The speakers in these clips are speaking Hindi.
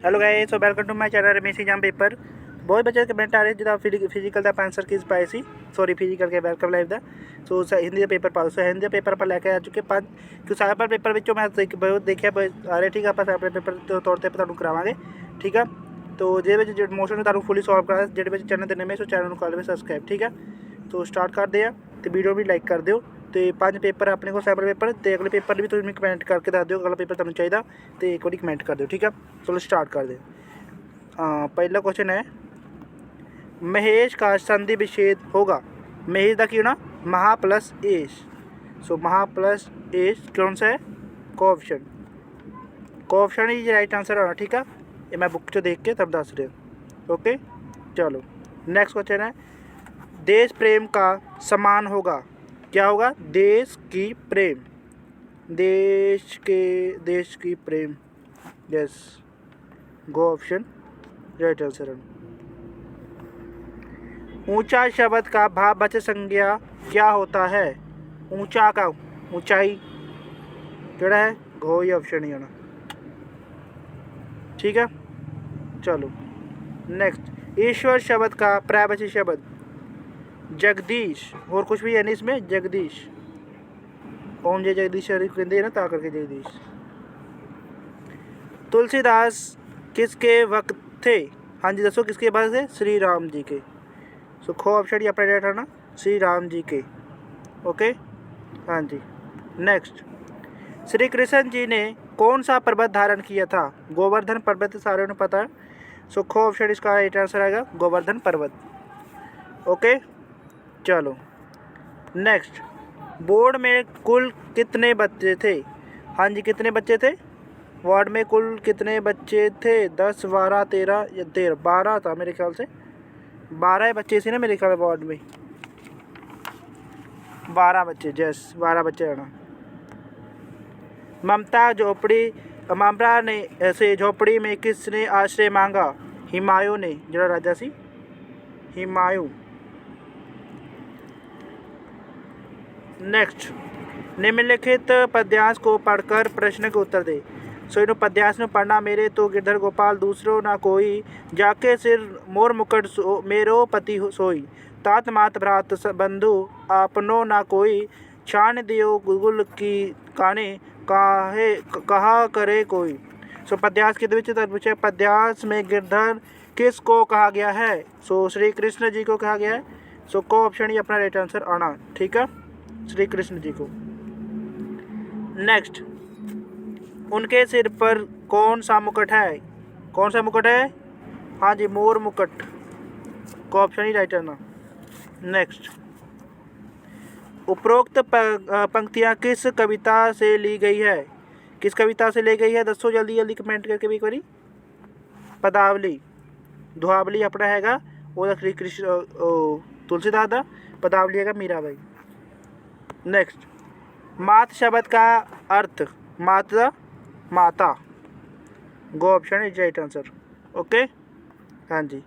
Hello guys, so welcome to my channel Ramesh exam paper. बहुत बच्चे कमेंट आ रहे जिदा फिजिकल का आंसर किस पाए सी सॉरी फिजिकल के वेलकम लाइव दा सो हिंदी का पेपर पाओ। सो हिंदी का पेपर पर लेके आ चुके 5 क्यों सैंपल पेपर विचों मैं बहुत देखिया आ रहे। ठीक है, आप सैंपल पेपर के तौर पर तुहानू करावांगे। ठीक है, तो जो मोशन तुहानू फुली सॉल्व करा जो चैनल पर नवे सो चैनल को कर लो सब्सक्राइब। ठीक है, तो स्टार्ट करते हैं तो वीडियो भी लाइक कर दिओ। तो 5 पेपर अपने को सैंपल पेपर तो अगले पेपर भी तुम कमेंट करके दस दिओ अगला पेपर तुहानू चाहिए तो एक बार कमेंट कर दिओ। ठीक है, चलो स्टार्ट कर दे। पहला क्वेश्चन है, महेश का संधि विच्छेद होगा। महेश का की होना महा प्लस एश। सो महा प्लस एश कौन सा है? कोऑफिशिएंट। कोऑफिशिएंट ही राइट आंसर होना। ठीक है, ये मैं बुक चो देख के तब दस रहा। ओके, चलो नेक्स्ट क्वेश्चन है, देश प्रेम का समान होगा। क्या होगा? देश की प्रेम। देश की प्रेम। यस, गो ऑप्शन राइट आंसर। ऊंचा शब्द का भाववाचक संज्ञा क्या होता है? ऊंचा का ऊंचाई केड़ा है? गो ही ऑप्शन ही होना। ठीक है, चलो नेक्स्ट, ईश्वर शब्द का पर्यायवाची शब्द जगदीश। और कुछ भी है नहीं इसमें, जगदीश। ओम जय जगदीश कहते हैं ना, ता करके जगदीश। तुलसीदास किसके वक्त थे? हाँ जी दसो किसके बाद थे? श्री राम जी के। सो खो ऑप्शन ही अपना डेट है ना, श्री राम जी के। ओके, हाँ जी नेक्स्ट, श्री कृष्ण जी ने कौन सा पर्वत धारण किया था? गोवर्धन पर्वत सारे को पता है। सो खो ऑप्शन इसका राइट आंसर आएगा गोवर्धन पर्वत। ओके, चलो नेक्स्ट, बोर्ड में कुल कितने बच्चे थे? हाँ जी कितने बच्चे थे? वार्ड में कुल कितने बच्चे थे? 10, 12, 13 या 13? 12 था मेरे ख्याल से। 12 बच्चे थे ना मेरे ख्याल वार्ड में। 12 बच्चे, जस 12 बच्चे है ना। ममता ने ऐसे झोपड़ी में किसने आश्रय मांगा? हुमायूं ने, जरा राजा सी हुमायूं। नेक्स्ट, निम्नलिखित पद्यांश को पढ़कर प्रश्न के उत्तर दे। सो इन पद्यांश में पढ़ना, मेरे तो गिरधर गोपाल दूसरो ना कोई, जाके सिर मोर मुकुट मेरो पति सोई, तात मात भ्रात बंधु आपनो ना कोई, छान दियो गुल की काने काहे कहा करे कोई। सो पद्यांश के पूछे, पद्यांश में गिरधर किसको कहा गया है? सो श्री कृष्ण जी को कहा गया है। सो को ऑप्शन ही अपना राइट आंसर आना। ठीक है, श्री कृष्ण जी को। नेक्स्ट, उनके सिर पर कौन सा मुकुट है? कौन सा मुकुट है? हाँ जी मोर मुकुट। को ऑप्शन ही राइट आना। नेक्स्ट, उपरोक्त पंक्तियाँ किस कविता से ली गई है? किस कविता से ली गई है? दसो जल्दी जल्दी कमेंट करके भी एक बारी। पदावली, दुहावली अपना हैगा वो श्री कृष्ण तुलसीदास दा, पदावली हैगा मीराबाई। नेक्स्ट, मात शब्द का अर्थ माता माता। गो option is right answer. Okay, हाँ जी।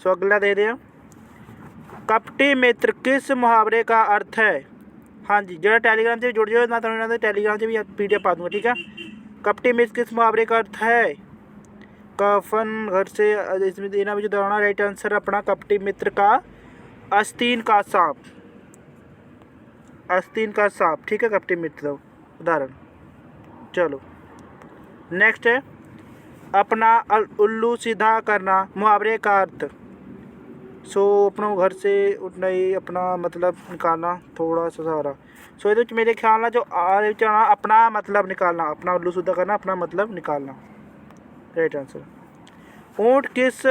सो अगला दे रहे हैं, कपटी मित्र किस मुहावरे का अर्थ है? हाँ जी, जो टेलीग्राम से जुड़ जाओ, मैं टेलीग्राम से भी PDF पा दूँगा। ठीक है, कपटी मित्र किस मुहावरे का अर्थ है? कफन घर से इसमें देना भी जो दौड़ना राइट आंसर अपना कपटी मित्र का आस्तीन का सांप। आस्तीन का सांप। ठीक है, कपटी मित्र उदाहरण। चलो नेक्स्ट है, अपना उल्लू सीधा करना मुहावरे का अर्थ। सो अपनों घर से उठना ही अपना मतलब निकालना थोड़ा सा सारा। सो ये मेरे ख्याल ना जो अपना मतलब निकालना, अपना उल्लू सीधा करना, अपना मतलब निकालना राइट आंसर। ऊँट किस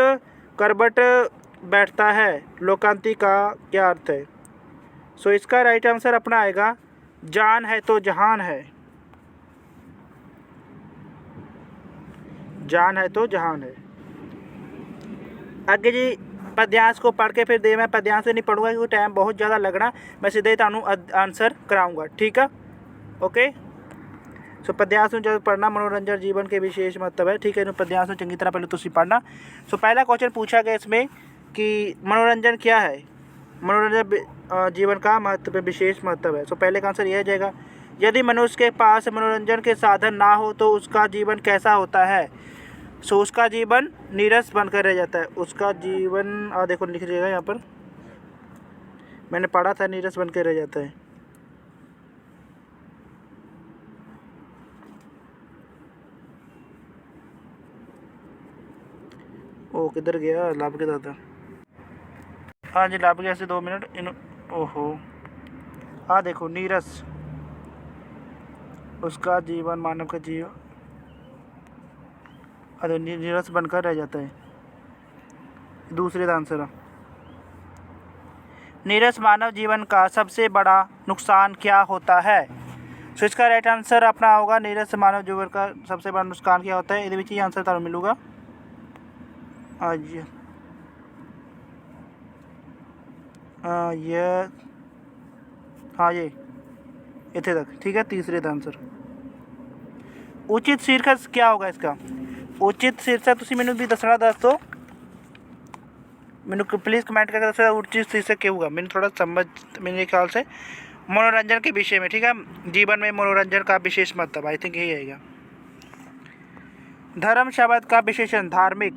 करवट बैठता है? लोकांती का क्या अर्थ है? सो इसका राइट आंसर अपना आएगा जान है तो जहान है। जान है तो जहान है। आगे जी पद्यांश को पढ़ के फिर दे, मैं पद्यांश से नहीं पढ़ूंगा क्योंकि टाइम बहुत ज़्यादा लगना, मैं सीधे तानू आंसर कराऊंगा। ठीक है, ओके। सो पद्यांश में जब पढ़ना मनोरंजन जीवन के विशेष महत्व है। ठीक है, पद्यांश में चंगी तरह पहले तुम पढ़ना। सो पहला क्वेश्चन पूछा गया इसमें कि मनोरंजन क्या है? मनोरंजन जीवन का महत्व विशेष महत्व है। सो पहले का आंसर यह जाएगा, यदि मनुष्य के पास मनोरंजन के साधन ना हो तो उसका जीवन कैसा होता है? सो उसका जीवन नीरस बनकर रह जाता है। उसका जीवन देखो लिख देगा यहाँ पर, मैंने पढ़ा था नीरस बनकर रह जाता है। ओ किधर गया, लाभ के दादा। हाँ जी लाभ गया से 2 मिनट इन। ओहो देखो नीरस, उसका जीवन मानव का जीवन नीरस बनकर रह जाता है। दूसरे का आंसर, नीरस मानव जीवन का सबसे बड़ा नुकसान क्या होता है। सो इसका राइट आंसर अपना होगा नीरस मानव जीवन का सबसे बड़ा नुकसान क्या होता है। ये भी आंसर तार मिलूगा आज ये ये इतने तक ठीक है। तीसरे का आंसर उचित शीर्षक क्या होगा इसका। उचित शीर्षक तुसी मैनू भी दसना दस दो, मैनू प्लीज़ कमेंट करके दसो उचित शीर्षक क्या होगा। मैंने थोड़ा समझ मेरे ख्याल से मनोरंजन के विषय में, ठीक है। जीवन में मनोरंजन का विशेष मतलब आई थिंक यही आएगा। धर्म शब्द का विशेषण धार्मिक।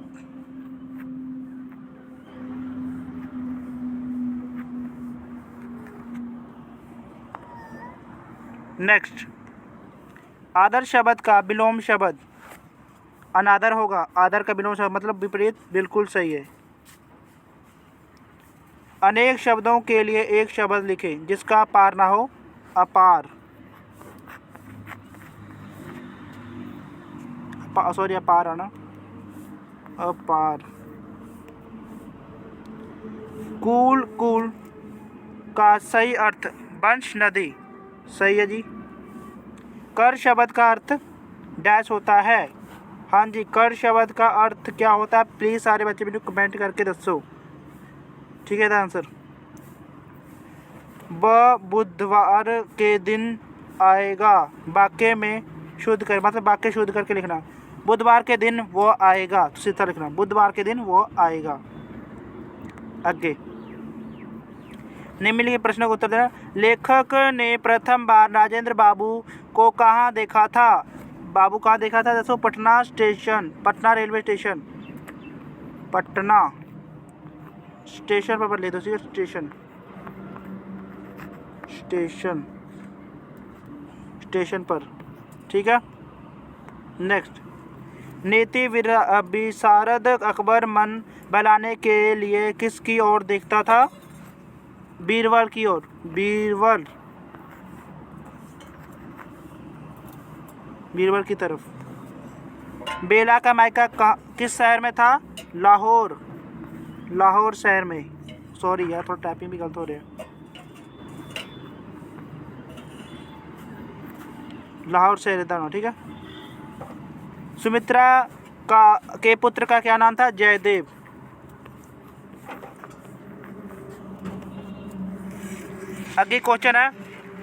नेक्स्ट, आदर शब्द का विलोम शब्द अनादर होगा। आदर का विलोम शब्द मतलब विपरीत, बिल्कुल सही है। अनेक शब्दों के लिए एक शब्द लिखें जिसका पार ना हो। अपार, सॉरी अपार है ना, अपार। कूल, कूल का सही अर्थ वंश नदी, सही है जी। कर शब्द का अर्थ डैश होता है। हाँ जी, कर शब्द का अर्थ क्या होता है, प्लीज़ सारे बच्चे मुझे कमेंट करके दसो, ठीक है। आंसर बुधवार के दिन आएगा, वाक्य में शुद्ध कर, मतलब वाक्य शुद्ध करके लिखना। बुधवार के दिन वो आएगा, तो सीधा लिखना बुधवार के दिन वो आएगा। आगे निम्नलिखित प्रश्नों का उत्तर देना। लेखक ने प्रथम बार राजेंद्र बाबू को कहाँ देखा था। बाबू कहाँ देखा था, दोस्तों Patna station, Patna railway station, Patna station पर ले दो, स्टेशन स्टेशन स्टेशन पर, ठीक है। नेक्स्ट, नीति विशारद अकबर मन बहलाने के लिए किसकी ओर देखता था। बीरबल की ओर, बीरबल की तरफ। बेला का मायका किस शहर में था। लाहौर, लाहौर शहर में। सॉरी यार थोड़ा टाइपिंग भी गलत हो रहा है। लाहौर शहर रहता हूँ, ठीक है। सुमित्रा के पुत्र का क्या नाम था। जयदेव। आगे क्वेश्चन है,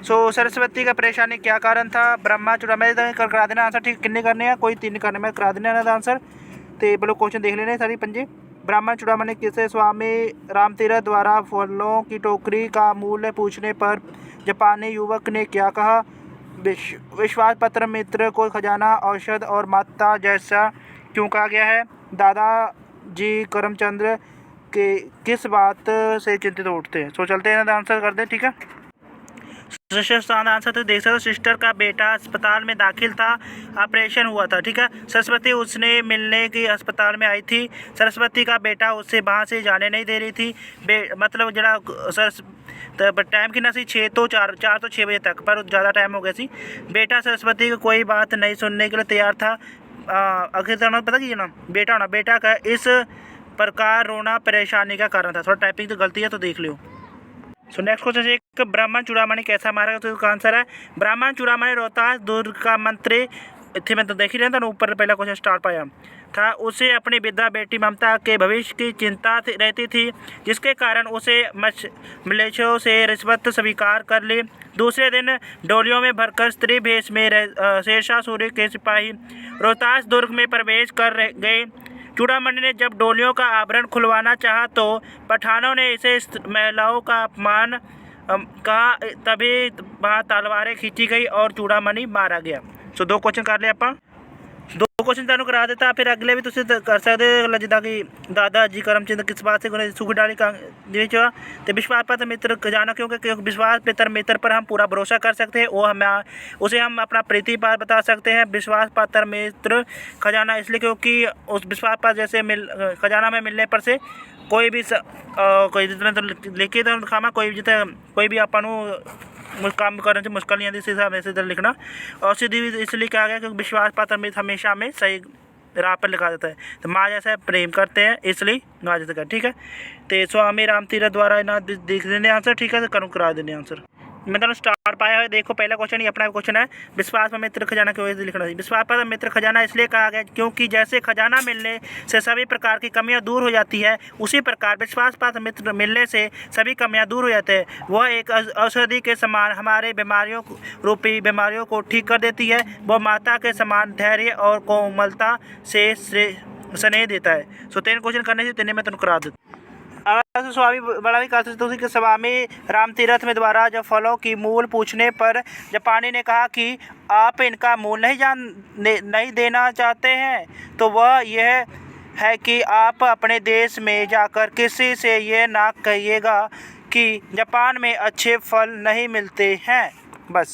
सरस्वती का परेशानी क्या कारण था। ब्रह्मा चूड़ामणि करा देना आंसर, ठीक। किन्ने करने हैं, कोई 3 करने में करा देना आंसर। तो बोलो क्वेश्चन देख लेने सारी पंजे। ब्राह्मण चूड़ामणि किसे स्वामी रामतीरथ द्वारा फलों की टोकरी का मूल्य पूछने पर जापानी युवक ने क्या कहा। विश्वास पत्र मित्र को खजाना औषध और माता जैसा क्यों कहा गया है। दादाजी करमचंद्र के किस बात से चिंतित उठते हैं। सो चलते हैं आंसर कर दे, ठीक है। आंसर तो देख सकते हो, सिस्टर का बेटा अस्पताल में दाखिल था, ऑपरेशन हुआ था, ठीक है। सरस्वती उसने मिलने की अस्पताल में आई थी। सरस्वती का बेटा उससे वहाँ से जाने नहीं दे रही थी। मतलब जरा टाइम की ना सी 4 तो 6 बजे तक, पर ज़्यादा टाइम हो गया सी। बेटा सरस्वती को कोई बात नहीं सुनने के लिए तैयार था। आखिर पता की ना बेटा होना, बेटा का इस प्रकार रोना परेशानी का कारण था। थोड़ा टाइपिंग तो गलती है तो देख लो। सो नेक्स्ट क्वेश्चन, एक ब्राह्मण चूड़ामणि कैसा मारा, तो इसका आंसर है ब्राह्मण चूड़ामणि रोहतास दुर्ग का मंत्री थे। मैं तो देख ही रहा था ना, ऊपर पहला क्वेश्चन स्टार्ट पाया था। उसे अपनी विद्या बेटी ममता के भविष्य की चिंता रहती थी, जिसके कारण उसे मलेच्छों से रिश्वत स्वीकार कर ली। दूसरे दिन डोलियों में भरकर स्त्री भेष में शेरशाह सूरी के सिपाही रोहतास दुर्ग में प्रवेश कर गए। चूड़ामणि ने जब डोलियों का आवरण खुलवाना चाहा तो पठानों ने इसे महिलाओं का अपमान कहा। तभी वहाँ तलवारें खींची गई और चूड़ामणि मारा गया। सो 2 क्वेश्चन कर ले अपन। दो क्वेश्चन ਤੁਹਾਨੂੰ करा ਦਿੱਤਾ, ਫਿਰ अगले भी ਤੁਸੀਂ कर सकते हो, जिदा कि दादा जी करमचंद किस बात से सुख डाली तो विश्वास पात्र मित्र खजाना, क्योंकि विश्वास मित्र पर हम पूरा भरोसा कर सकते हैं, वो हमें उसे हम अपना प्रीति पार बता सकते हैं। विश्वास पात्र मित्र खजाना इसलिए क्योंकि उस विश्वास पात्र जैसे खजाना में मिलने पर से कोई भी कोई लिखित खामा कोई भी अपन काम करने से मुश्किल नहीं आती, इस हिसाब से लिखना। और सीधी इसलिए कहा गया क्योंकि विश्वास पात्र मित्र हमेशा हमें सही राह पर लिखा देता है। तो माँ जैसा प्रेम करते हैं इसलिए माँ जैसा कर, ठीक है। तो स्वामी राम तीरथ द्वारा ना देख देने आंसर, ठीक है, तो करूँ करा देने आंसर। मैं तो स्टार पाया है, देखो पहला क्वेश्चन ही अपना क्वेश्चन है, विश्वास मित्र खजाना क्यों लिखना चाहिए। विश्वास पर मित्र खजाना इसलिए कहा गया क्योंकि जैसे खजाना मिलने से सभी प्रकार की कमियां दूर हो जाती है, उसी प्रकार विश्वास पात्र मित्र मिलने से सभी कमियां दूर हो जाते हैं। वह एक औषधि के समान हमारे रूपी बीमारियों को ठीक कर देती है। वह माता के समान धैर्य और कोमलता से स्नेह देता है। सो 3 क्वेश्चन करने से 3 में तुम करा देता। स्वामी बड़ा भी कहा था कि स्वामी राम तीरथ में द्वारा जब फलों की मूल पूछने पर जापानी ने कहा कि आप इनका मूल नहीं देना चाहते हैं, तो वह यह है कि आप अपने देश में जाकर किसी से ये ना कहिएगा कि जापान में अच्छे फल नहीं मिलते हैं। बस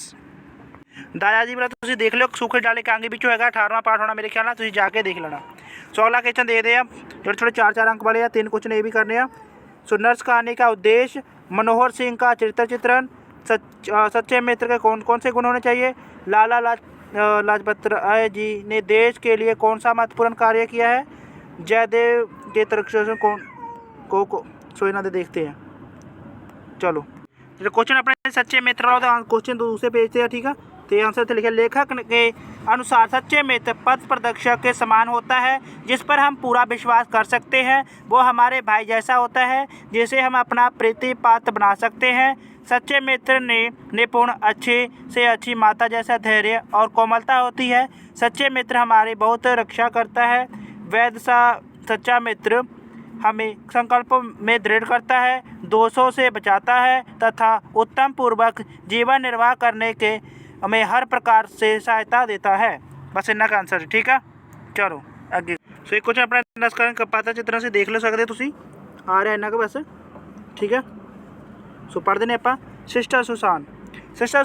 दादाजी बोला तुम देख लो, सूखे डाले के आगे पिछू है 18वां पाठ होना मेरे ख्याल ना, तुम जाके देख लेना। सो अगला क्वेश्चन दे दे आप, थोड़े 4 अंक वाले या 3 क्वेश्चन ये भी करने हैं। सो नर्स कहानी का उद्देश्य, मनोहर सिंह का चरित्र चित्रण, सच्चे मित्र के कौन कौन से गुण होने चाहिए, लाला लाजपत राय जी ने देश के लिए कौन सा महत्वपूर्ण कार्य किया है, जयदेव के तरक्ष को सोना दे देखते हैं। चलो क्वेश्चन अपने सच्चे मित्र वाला क्वेश्चन दूसरे पेज से है, ठीक है। तो आंसर थे लिखे, लेखक के अनुसार सच्चे मित्र पथ प्रदर्शक के समान होता है जिस पर हम पूरा विश्वास कर सकते हैं। वो हमारे भाई जैसा होता है जिसे हम अपना प्रीति पात्र बना सकते हैं। सच्चे मित्र ने निपुण अच्छे से अच्छी माता जैसा धैर्य और कोमलता होती है। सच्चे मित्र हमारी बहुत रक्षा करता है। वैध सा सच्चा मित्र हमें संकल्पों में दृढ़ करता है, दोषों से बचाता है तथा उत्तम पूर्वक जीवन निर्वाह करने के हमें हर प्रकार से सहायता देता है। बस इन्ना का आंसर है, ठीक है। चलो अगे सो एक क्वेश्चन अपना नमस्कार पाता चित्र से देख लो सकते तुसी आ रहा इन्ना का बस, ठीक है। सो पढ़ देने आप। सिस्टर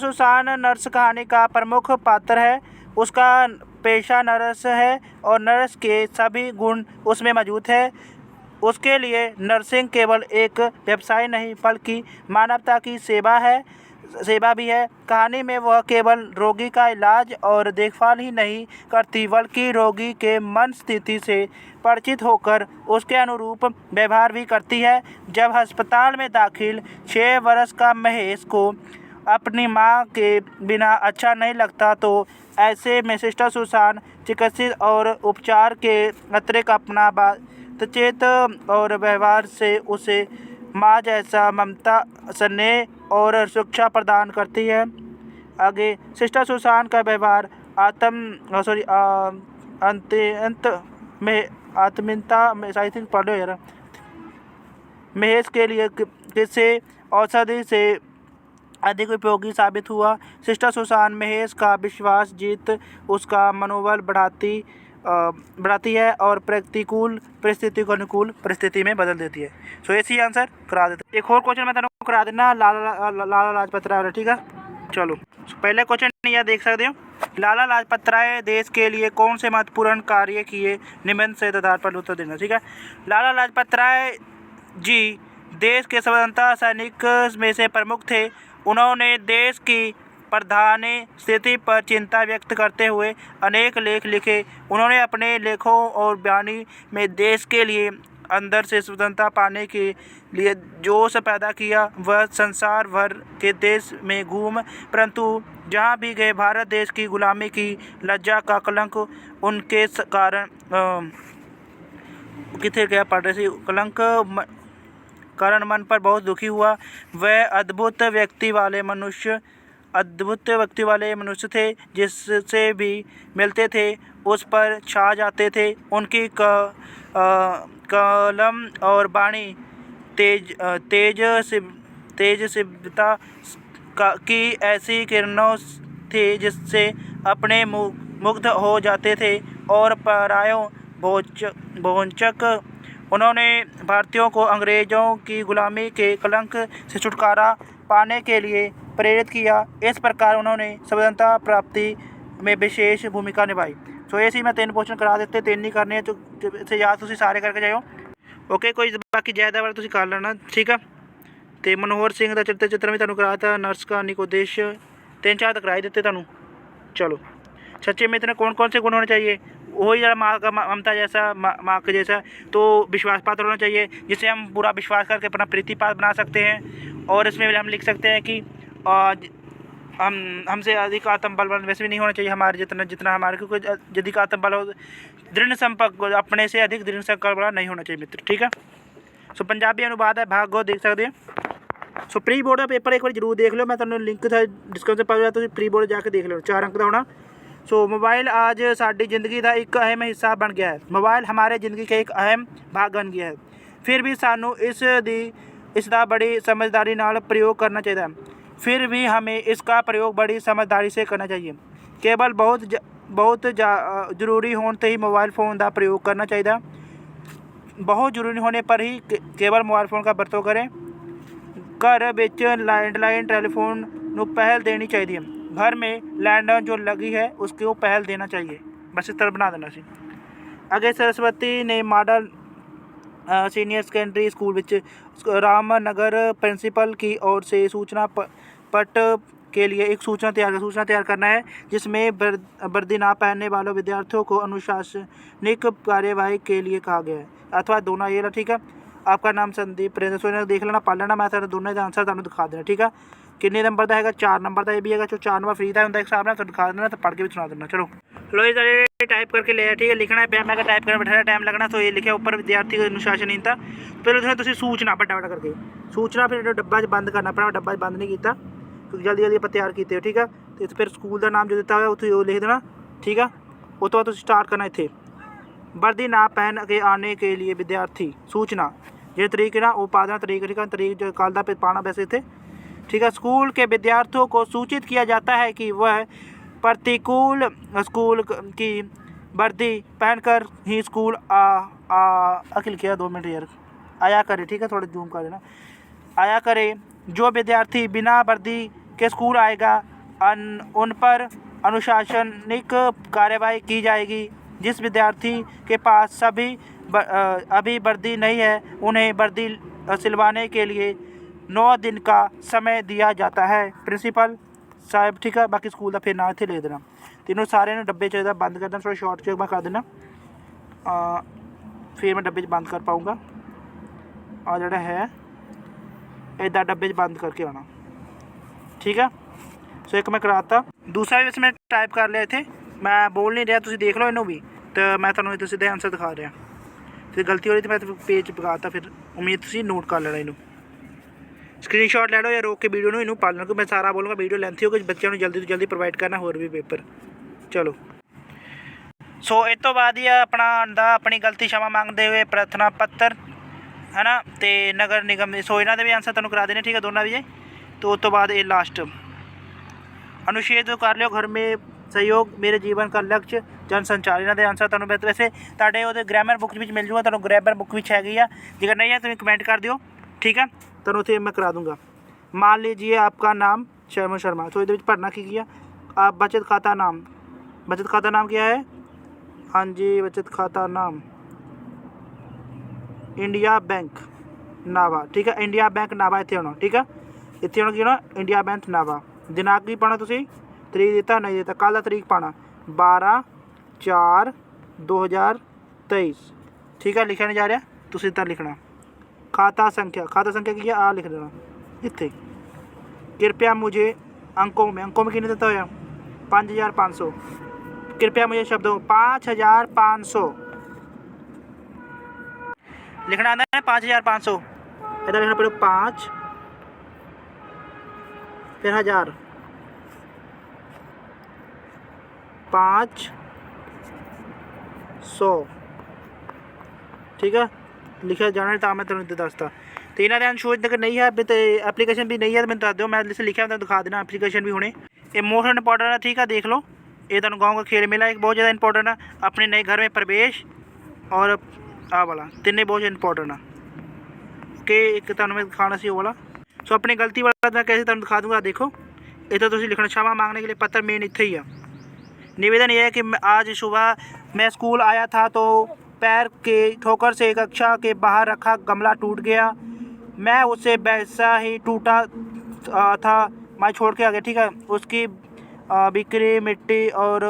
सुसान नर्स कहानी का प्रमुख पात्र है। उसका पेशा नर्स है और नर्स के सभी गुण उसमें मौजूद है। उसके लिए नर्सिंग केवल एक व्यवसाय नहीं बल्कि मानवता की सेवा भी है। कहानी में वह केवल रोगी का इलाज और देखभाल ही नहीं करती बल्कि रोगी के मन स्थिति से परिचित होकर उसके अनुरूप व्यवहार भी करती है। जब अस्पताल में दाखिल 6 वर्ष का महेश को अपनी मां के बिना अच्छा नहीं लगता, तो ऐसे में सिस्टर सुसान चिकित्सित और उपचार के अतिरिक्त अपना बातचीत और व्यवहार से उसे माँ जैसा ममता, स्नेह और सुरक्षा प्रदान करती है। आगे सिस्टर सुसान का व्यवहार अंत में आत्मीयता में साहित्य पढ़ लो यार, महेश के लिए किसी औषधि से अधिक उपयोगी साबित हुआ। सिस्टर सुसान महेश का विश्वास जीत उसका मनोबल बढ़ाती है और प्रतिकूल परिस्थिति को अनुकूल परिस्थिति में बदल देती है। सो ऐसी आंसर करा देते। एक और क्वेश्चन मैं तुमको करा देना, लाला लाजपत राय, ठीक है। चलो पहले क्वेश्चन यह देख सकते हो, लाला लाजपत राय देश के लिए कौन से महत्वपूर्ण कार्य किए, निबंध से आधार पर उत्तर देना, ठीक है। लाला लाजपत राय जी देश के स्वतंत्रता सैनिक में से प्रमुख थे। उन्होंने देश की प्रधान स्थिति पर चिंता व्यक्त करते हुए अनेक लेख लिखे। उन्होंने अपने लेखों और बयानी में देश के लिए अंदर से स्वतंत्रता पाने के लिए जोश पैदा किया। वह संसार भर के देश में घूम, परंतु जहाँ भी गए भारत देश की गुलामी की लज्जा का कलंक उनके कारण किथे गया पड़ रही कलंक कारण मन पर बहुत दुखी हुआ। वह अद्भुत व्यक्ति वाले मनुष्य थे, जिससे भी मिलते थे उस पर छा जाते थे। उनकी कलम और वाणी तेजस्विता की ऐसी किरणों थी जिससे अपने मुग्ध हो जाते थे। और परायों भोंचक उन्होंने भारतीयों को अंग्रेज़ों की गुलामी के कलंक से छुटकारा पाने के लिए प्रेरित किया। इस प्रकार उन्होंने स्वतंत्रता प्राप्ति में विशेष भूमिका निभाई। सो ये सी मैं 3 क्वेश्चन करा ਦਿੱਤੇ, 3 नहीं करने तो इसे याद ਤੁਸੀਂ ਸਾਰੇ ਕਰਕੇ ਜਾਇਓ। ओके, कोई बाकी ज़्यादा वाला ਤੁਸੀਂ कर लेना, ठीक है। तो मनोहर सिंह का चित्र भी तुहानूं कराता, नर्स का निकोदेश 3-4 तो करा ही ਦਿੱਤੇ तुहानूं। चलो, सच्चे मित्र में कौन कौन से गुण होने चाहिए? वही जरा माँ का ममता जैसा, माँ के जैसा। तो विश्वास पात्र होना चाहिए, जिससे हम पूरा विश्वास करके अपना प्रीति पात्र बना सकते हैं। और इसमें हम लिख सकते हैं कि हमसे अधिक आत्मबल वैसे भी नहीं होना चाहिए हमारे जितना हमारे, क्योंकि अधिक आत्मबल हो, दृढ़ संपर्क अपने से अधिक दृढ़ संपर्क वाला नहीं होना चाहिए मित्र, ठीक है। सो पंजाबी अनुवाद है भाग गो, देख सकते हैं। सो प्री बोर्ड का पेपर एक बार जरूर देख लो, मैं तुहानूं लिंक डिस्क्रिप्शन पा तुसीं प्री बोर्ड जाके देख लो, 4 अंक का होना। सो मोबाइल आज साडी जिंदगी का एक अहम हिस्सा बन गया है। मोबाइल हमारे ज़िंदगी का एक अहम भाग बन गया है, फिर भी सानू इसका बड़ी समझदारी नाल प्रयोग करना चाहिए। फिर भी हमें इसका प्रयोग बड़ी समझदारी से करना चाहिए। केवल बहुत जरूरी होने ते ही मोबाइल फ़ोन का प्रयोग करना चाहिए। बहुत जरूरी होने पर ही केवल मोबाइल फ़ोन का बरतों करें। घर विच लैंडलाइन टेलीफोन नूं पहल देनी चाहिए। घर में लैंडलाइन जो लगी है उसको पहल देना चाहिए। बस इस तरह बना देना सी। अगे सरस्वती ने मॉडल सीनियर सेकेंडरी स्कूल विच रामनगर प्रिंसिपल की ओर से सूचना पट के लिए एक सूचना तैयार करना है, जिसमें वर्दी ना पहनने वालों विद्यार्थियों को अनुशासनिक कार्यवाही के लिए कहा गया है। अथवा दोनों ये, ठीक है। आपका नाम संदीप प्रेम देख लेना, पढ़ लेना, मैं सर दोनों का आंसर तुहानूं दिखा देना, ठीक है। किन्ने नंबर का है? 4 नंबर का ये भी है। जो 4 नंबर फ्री का होंगे हिसाब ਨਾਲ दिखा देना, तो पढ़ के भी सुना देना। चलो लो ये टाइप करके ले, ठीक है। लिखना है पे, मैं टाइप करना बैठा टाइम लगना। तो ये लिखा ऊपर विद्यार्थी को अनुशासनहीनता। पहले तुसीं सूचना बड़ा करके सूचना, फिर डब्बा बंद करना अपना, डब्बा बंद नहीं किया क्योंकि जल्दी आप तैयार किए, ठीक है। तो फिर स्कूल का नाम जो दिता हुआ उत्थे वो लिख देना, ठीक है। उस तो बाद तुसीं स्टार्ट करना इत्थे वर्दी ना पहन के आने के लिए विद्यार्थी सूचना, जो तरीक है ना वो पा देना, तरीक, ठीक है। तरीक जो कल का पाना वैसे इतने, ठीक है। स्कूल के विद्यार्थियों को सूचित किया जाता है कि वह प्रतिकूल स्कूल की वर्दी पहनकर ही स्कूल अखिल किया 2 मिनट यार आया करे, ठीक है। थोड़ा जूम कर लेना, आया करे। जो विद्यार्थी बिना वर्दी के स्कूल आएगा उन पर अनुशासनिक कार्यवाही की जाएगी। जिस विद्यार्थी के पास अभी वर्दी नहीं है उन्हें वर्दी सिलवाने के लिए 9 दिन का समय दिया जाता है, प्रिंसीपल साहब, ठीक है। बाकी स्कूल का फिर ना इतने लिख देना। तीनों सारे ने डब्बे चाहिए बंद कर देना, थोड़ा शॉर्ट चेक मैं कर देना, फिर मैं डब्बे बंद कर पाऊँगा। और जोड़ा है इदा डब्बे बंद करके आना, ठीक है। सो एक मैं कराता, दूसरा भी इसमें टाइप कर लिया थे, मैं बोल नहीं रहा, तुम देख लो इनू भी। तो मैं तुम्हें सीधे आंसर दिखा रहा, फिर गलती हो रही थी मैं पेज पकाता, फिर उम्मीद तुम नोट कर लेना इनू, स्क्रीनशॉट ले लो या रोक के वीडियो में इनू पढ़ लो, क्योंकि मैं सारा बोलूँगा वीडियो लेंथी होगी, बच्चों को जल्दी तो जल्दी प्रोवाइड करना होर भी पेपर। चलो सो इस तो बाद ही अपनी गलती क्षमा मांगते हुए प्रार्थना पत्र है ना, तो नगर निगम, सो इन्हों के भी आंसर तुम करा देने, ठीक है, दोनों भी। तो उस तो बाद ये लास्ट अनुच्छेद कर लो, घर में सहयोग मेरे जीवन का लक्ष्य जन संचार, इन्हों के आंसर तुम वैसे तुहाडे ग्रामर बुक में मिल जूगा, तुहानूं ग्रामर बुक भी हैगी आ, जेकर नहीं है तुम कमेंट कर दियो, ठीक है। तुहानूं उत्थे मैं करा दूँगा। मान लीजिए आपका नाम शर्मा, तो ये भरना की किया आप बचत खाता नाम क्या है? हाँ जी, बचत खाता नाम इंडिया बैंक नावा, ठीक है। इंडिया बैंक नावा इतने होना, ठीक है। इतने होना की होना इंडिया बैंक नावा। दिनांक भी पाना, तुसी तरीक दिता नहीं दिता, कल का तरीक पाना 12/4/2023, ठीक है। लिखा नहीं जा रहा, तुसी इतना लिखना। खाता संख्या की है आ लिख देना इतने। कृपया मुझे अंकों में कितने देता होया 5500। कृपया मुझे शब्दों 5500 लिखना आता है, 5500 इधर लिखना पड़ेगा, 5 फिर 1000 500, ठीक है। लिखा जाना तो मैं तुम दसता। तो इन्होंने अंशोज तक नहीं है, तो एप्लीकेशन भी नहीं है, तो मैं दस दो, मैं लिखा तो दिखा देना एप्लीकेशन भी होने। ये मोस्ट इंपॉर्टेंट है, ठीक है, देख लो। ये तुहानूं गाँव का खेल मेला एक बहुत ज़्यादा इंपॉर्टेंट है। अपने नए घर में प्रवेश और आ वाला तिन्ने बहुत इंपॉर्टेंट है। ओके, एक तुहानूं मैं दिखाना सी वो वाला। सो अपनी गलती वाला मैं कैसे तुहानूं दिखा दूँगा। देखो इधर तुसीं लिखना क्षमा मांगने के लिए पत्र मेन इत्थे ही है। निवेदन ये है कि आज सुबह मैं स्कूल आया था तो पैर के ठोकर से कक्षा के बाहर रखा गमला टूट गया। मैं उससे वैसा ही टूटा था, मैं छोड़ के आ गया। ठीक है, उसकी बिक्री मिट्टी और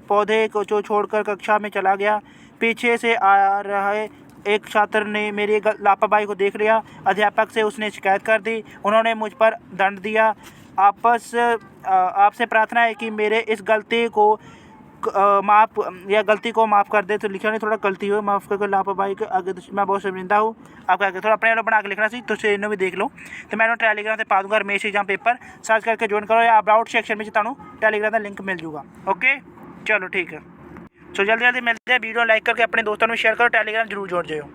पौधे को जो छोड़कर कक्षा में चला गया। पीछे से आ रहे एक छात्र ने मेरी लापरवाही को देख लिया। अध्यापक से उसने शिकायत कर दी। उन्होंने मुझ पर दंड दिया। आपसे प्रार्थना है कि मेरे इस गलती को गलती को माफ़ कर दे। तो लिखा नहीं, थोड़ा गलती हो माफ़ करके लापरवाही के आगे मैं बहुत शर्मिंदा हूँ। आप आगे थोड़ा अपने बना के लिखना सी, तो इन्हों भी देख लो। तो मैं टैलीग्राम से पा दूँगा रमेश एग्जाम पेपर, सर्च करके ज्वाइन करो या अबाउट सेक्शन में तुहानूं टैलीग्राम का लिंक मिल जूगा। ओके चलो ठीक है। सो जल्दी जल्दी मिलते हैं। वीडियो लाइक करके अपने दोस्तों में शेयर करो, टैलीग्राम जरूर जोड़ जाओ।